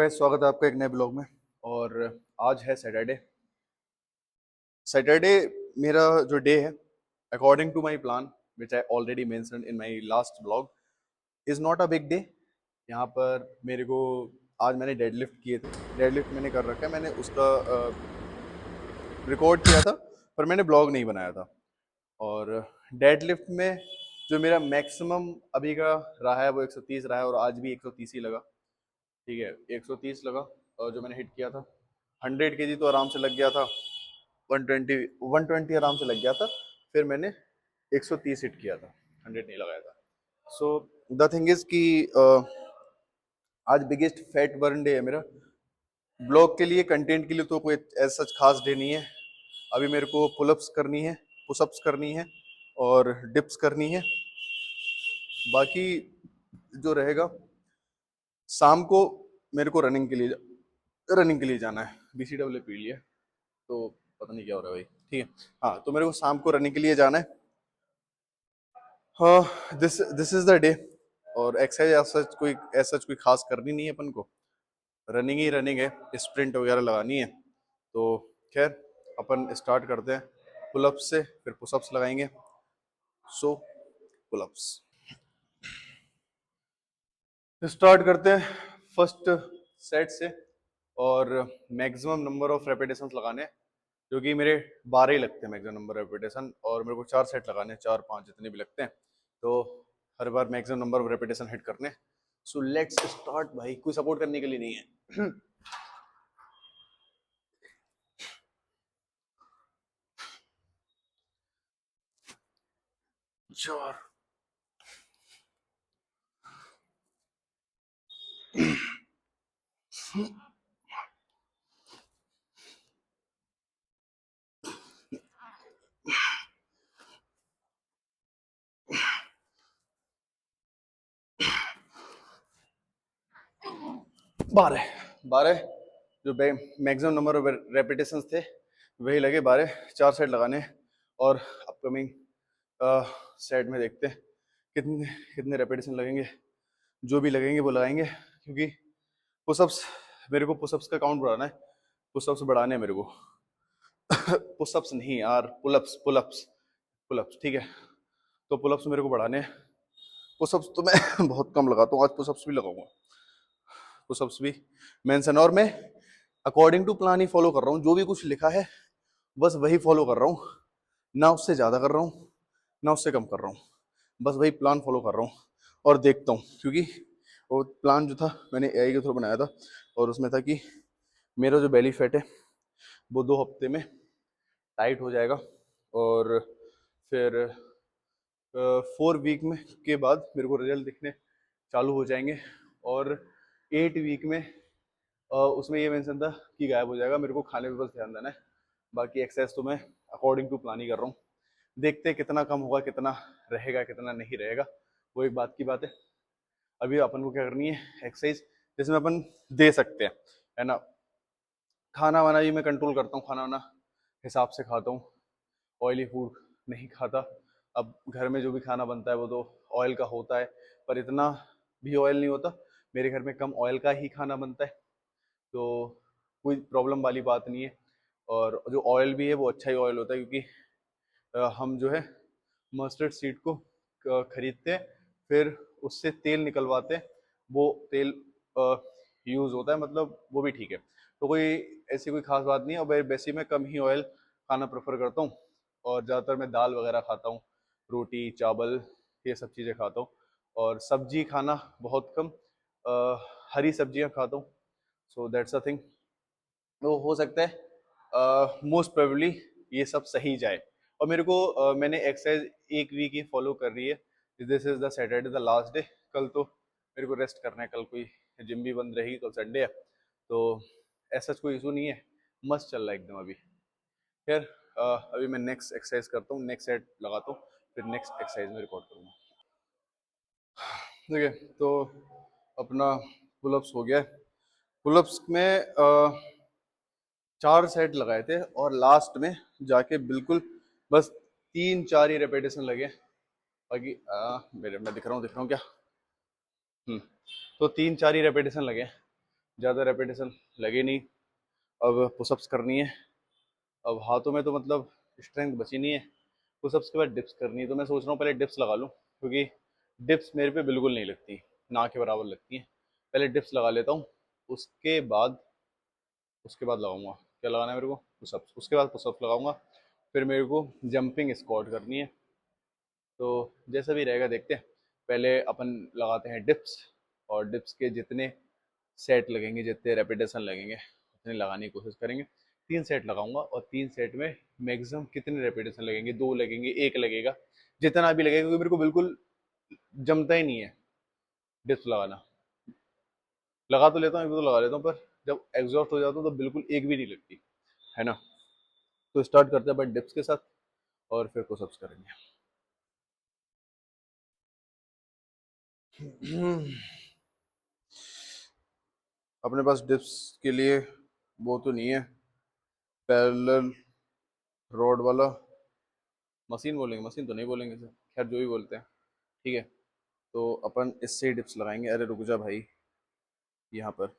Guys, स्वागत है आपका एक नए ब्लॉग में। और आज है सैटरडे। सैटरडे मेरा जो डे है, according to my plan which I already mentioned in my last blog, is not a big day. यहाँ पर मेरे को आज मैंने डेडलिफ्ट किए थे। डेडलिफ्ट मैंने कर रखा है, मैंने उसका रिकॉर्ड किया था पर मैंने ब्लॉग नहीं बनाया था। और डेडलिफ्ट में जो मेरा मैक्सिमम अभी का रहा है वो 130 रहा है, और आज भी 130 ही लगा। ठीक है, 130 लगा। और जो मैंने हिट किया था 100 केजी तो आराम से लग गया था। 120 आराम से लग गया था। फिर मैंने 130 हिट किया था, 100 नहीं लगाया था। सो द थिंग इज कि आज बिगेस्ट फैट बर्न डे है मेरा। ब्लॉग के लिए, कंटेंट के लिए तो कोई ऐसा सच खास डे नहीं है। अभी मेरे को पुलअप्स करनी है, पुशअप्स करनी है और डिप्स करनी है। बाकी जो रहेगा, शाम को मेरे को रनिंग के लिए जाना है। BCAA पी लिया तो पता नहीं क्या हो रहा है भाई। ठीक है, हाँ, तो मेरे को शाम को रनिंग के लिए जाना है। हाँ, दिस इज द डे। और एक्सरसाइज ऐसा कोई खास करनी नहीं है अपन को। रनिंग ही रनिंग है, स्प्रिंट वगैरह लगानी है। तो खैर, अपन स्टार्ट करते हैं पुलअप्स से, फिर पुशअप्स लगाएंगे। सो पुलअप्स स्टार्ट करते हैं फर्स्ट सेट से। और मैक्सिमम नंबर ऑफ रेपिटेशंस लगाने हैं, क्योंकि मेरे 12 ही लगते हैं मैक्सिमम नंबर ऑफ रेपिटेशन। और मेरे को 4 सेट लगाने हैं, 4 5 जितने भी लगते हैं। तो हर बार maximum number of repetition hit करने। सो लेट्स स्टार्ट भाई। कोई सपोर्ट करने के लिए नहीं है। 4 12 12 जो मैक्सिमम नंबर ऑफ रेपिटेशंस थे वही लगे 12। 4 सेट लगाने हैं। और अपकमिंग सेट में देखते हैं कितने कितने रेपिटेशन लगेंगे। जो भी लगेंगे वो लगाएंगे, क्योंकि पुशअप्स, मेरे को पुशअप्स का काउंट बढ़ाना है। पुशअप्स बढ़ाने हैं मेरे को। पुशअप्स नहीं यार, पुलअप्स पुलअप्स पुलअप्स। ठीक है, तो पुलअप्स मेरे को बढ़ाने हैं। पुशअप्स तो मैं बहुत कम लगाता हूँ, आज पुशअप्स भी लगाऊंगा। पुशअप्स भी मेंशन, और मैं अकॉर्डिंग टू प्लान ही फॉलो कर रहा हूँ। जो भी कुछ लिखा है बस वही फॉलो कर रहा हूँ। ना उससे ज़्यादा कर रहा हूँ, ना उससे कम कर रहा हूँ। बस वही प्लान फॉलो कर रहा हूँ और देखता हूँ। क्योंकि वो प्लान जो था मैंने AI के थ्रू बनाया था, और उसमें था कि मेरा जो बेली फैट है वो 2 हफ्ते में टाइट हो जाएगा। और फिर 4 वीक में के बाद मेरे को रिजल्ट दिखने चालू हो जाएंगे। और 8 वीक में उसमें ये मेंशन था कि गायब हो जाएगा। मेरे को खाने पे बस ध्यान देना है। बाकी एक्सरसाइज तो मैं अकॉर्डिंग टू प्लान ही कर रहा हूँ। देखते हैं कितना कम होगा, कितना रहेगा, कितना नहीं रहेगा, वो एक बात की बात है। अभी अपन को क्या करनी है, एक्सरसाइज जिसमें अपन दे सकते हैं, है ना। खाना वाना भी मैं कंट्रोल करता हूँ, खाना वाना हिसाब से खाता हूँ। ऑयली फूड नहीं खाता। अब घर में जो भी खाना बनता है वो तो ऑयल का होता है, पर इतना भी ऑयल नहीं होता। मेरे घर में कम ऑयल का ही खाना बनता है, तो कोई प्रॉब्लम वाली बात नहीं है। और जो ऑयल भी है वो अच्छा ही ऑयल होता है, क्योंकि हम जो है मस्टर्ड सीड को खरीदते हैं, फिर उससे तेल निकलवाते हैं। वो तेल यूज़ होता है, मतलब वो भी ठीक है। तो कोई ऐसी कोई खास बात नहीं है। और वैसे मैं कम ही ऑयल खाना प्रेफर करता हूँ। और ज़्यादातर मैं दाल वगैरह खाता हूँ, रोटी चावल ये सब चीज़ें खाता हूँ। और सब्जी खाना बहुत कम, हरी सब्जियाँ खाता हूँ। So that's a thing. तो हो सकता है मोस्ट प्रोबेबली ये सब सही जाए। और मेरे को मैंने एक्सरसाइज 1 वीक ही फॉलो कर रही है। This is the Saturday, the last day. कल तो मेरे को रेस्ट करना है, कल कोई जिम भी बंद रहेगी, कल संडे है। तो ऐसा कोई इशू नहीं है, मस्त चल रहा है एकदम अभी। खैर, अभी मैं नेक्स्ट एक्सरसाइज करता हूँ, नेक्स्ट सेट लगाता हूँ, फिर नेक्स्ट एक्सरसाइज में रिकॉर्ड करूँगा। ठीक है, तो अपना पुलअप्स हो गया। पुलअप्स में 4 सेट लगाए थे, और लास्ट में जाके बिल्कुल बस 3 4 ही रेपिटेशन लगे। बाकी मेरे मैं दिख रहा हूँ क्या। तो 3 4 ही रेपिटेशन लगे। ज़्यादा रेपिटेशन लगे नहीं। अब पुशअप्स करनी है। अब हाथों में तो मतलब स्ट्रेंथ बची नहीं है। पुशअप्स के बाद डिप्स करनी है, तो मैं सोच रहा हूँ पहले डिप्स लगा लूँ, क्योंकि डिप्स मेरे पे बिल्कुल नहीं लगती, ना के बराबर लगती हैं। पहले डिप्स लगा लेता हूँ, उसके बाद उसके बाद लगाऊंगा क्या लगाना है मेरे को, पुशअप्स, उसके बाद पुशअप्स लगाऊंगा। फिर मेरे को जंपिंग स्क्वाट करनी है। तो जैसा भी रहेगा देखते हैं। पहले अपन लगाते हैं डिप्स, और डिप्स के जितने सेट लगेंगे, जितने रेपिटेशन लगेंगे, उतने लगाने की कोशिश करेंगे। 3 सेट लगाऊंगा, और 3 सेट में मैक्सिमम कितने रेपिटेशन लगेंगे, 2 लगेंगे, 1 लगेगा, जितना भी लगेगा, क्योंकि मेरे को बिल्कुल जमता ही नहीं है डिप्स लगाना। लगा तो लेता हूँ, एक दो तो लगा लेता हूँ, पर जब एग्जॉस्ट हो जाता हूँ तो बिल्कुल एक भी नहीं लगती है ना। तो स्टार्ट करते हैं अपन डिप्स के साथ, और फिर पुशअप्स करेंगे। अपने पास डिप्स के लिए वो तो नहीं है, पैरेलल रॉड वाला, मशीन बोलेंगे, मशीन तो नहीं बोलेंगे सर, खैर जो भी बोलते हैं, ठीक है। तो अपन इससे ही डिप्स लगाएंगे। अरे रुक जा भाई, यहाँ पर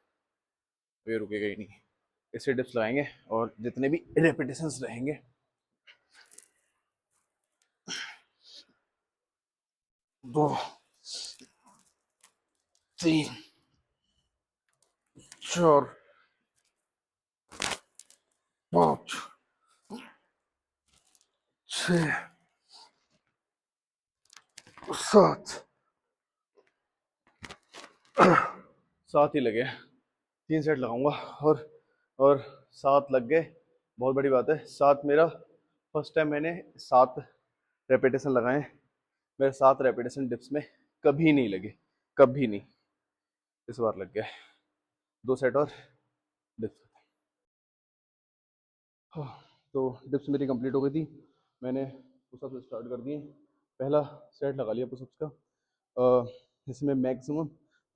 ये रुकेगा ही नहीं। इससे डिप्स लगाएंगे, और जितने भी रेपिटेशंस रहेंगे, 2, 3, 4, 5, 6, 7, 7 ही लगे। 3 सेट लगाऊंगा, और 7 लग गए, बहुत बड़ी बात है। 7 मेरा फर्स्ट टाइम मैंने 7 रेपिटेशन लगाए। मेरे 7 रेपिटेशन डिप्स में कभी नहीं लगे, कभी नहीं। इस बार लग गए। 2 सेट और डिप्स। हाँ, तो डिप्स मेरी कंप्लीट हो गई थी। मैंने पुशअप्स स्टार्ट कर दिए। पहला सेट लगा लिया पुशअप्स का। इसमें मैक्सिमम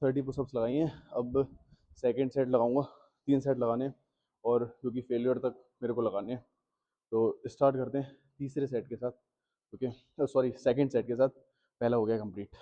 30 पुशअप्स लगाई हैं। अब सेकंड सेट लगाऊंगा। 3 सेट लगाने हैं, और क्योंकि फेलियर तक मेरे को लगाने हैं। तो स्टार्ट करते हैं तीसरे सेट के साथ। ओके, सॉरी, सेकंड सेट के साथ। पहला हो गया कंप्लीट।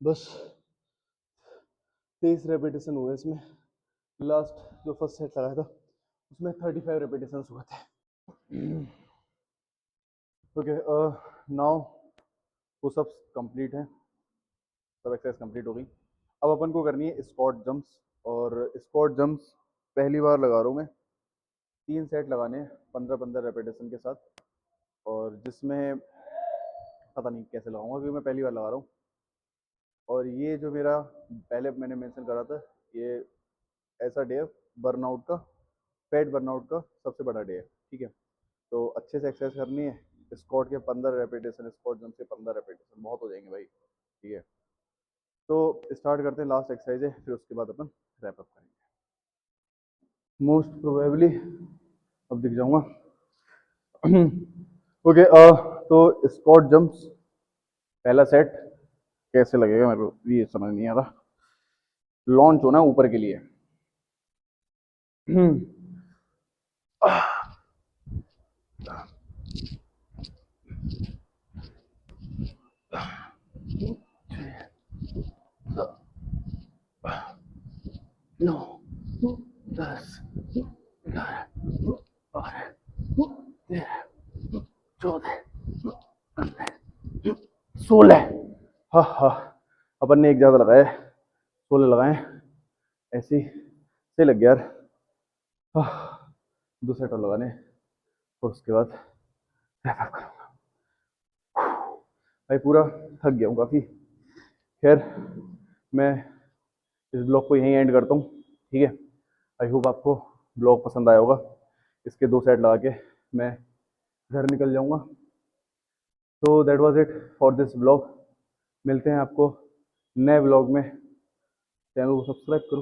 बस 23 रेपिटेशन हुए इसमें। लास्ट जो फर्स्ट सेट लगाया था उसमें 35 रेपिटेशन हुए थे। ओके, नाउ पुशअप्स कंप्लीट है, सब एक्सरसाइज कंप्लीट हो गई। अब अपन को करनी है स्क्वाट जंप्स। और स्क्वाट जंप्स पहली बार लगा रहा हूँ मैं। 3 सेट लगाने हैं 15-15 रेपिटेशन के साथ। और जिसमें पता नहीं कैसे लगाऊंगा, क्योंकि मैं पहली बार लगा रहा हूँ। और ये जो मेरा पहले मैंने मेंशन करा था, ये ऐसा डे है बर्नआउट का, फैट बर्नआउट का सबसे बड़ा डे है, ठीक है। तो अच्छे से एक्सरसाइज करनी है। स्क्वाट के 15 रेपिटेशन, स्क्वाट जंप के 15 रेपिटेशन बहुत हो जाएंगे भाई, ठीक है। तो स्टार्ट करते हैं, लास्ट एक्सरसाइज है, फिर उसके बाद अपन रैप अप करेंगे। मोस्ट प्रोबेबली अब दिख जाऊंगा। ओके, तो स्क्वाट जंप्स पहला सेट कैसे लगेगा मेरे को ये समझ नहीं आ रहा। लॉन्च होना ऊपर के लिए। नौ, 10, 11, 12, 13, 14, 15, 16। हाँ हाँ, अपन ने एक ज़्यादा लगाया, 16 लगाए ऐसे ही सही लग गया यार। हाँ, 2 सेट और लगाने, और उसके बाद रैप अप करूँगा। भाई पूरा थक गया हूँ काफ़ी। खैर, मैं इस ब्लॉग को यहीं एंड करता हूँ, ठीक है। आई होप आपको ब्लॉग पसंद आया होगा। इसके 2 सेट लगा के मैं घर निकल जाऊँगा। तो that was it for this blog. मिलते हैं आपको नए ब्लॉग में। चैनल को सब्सक्राइब करो,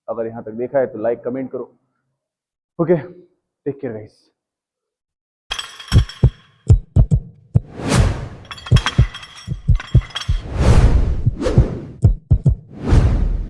अगर यहाँ तक देखा है तो लाइक कमेंट करो। Okay, take care guys.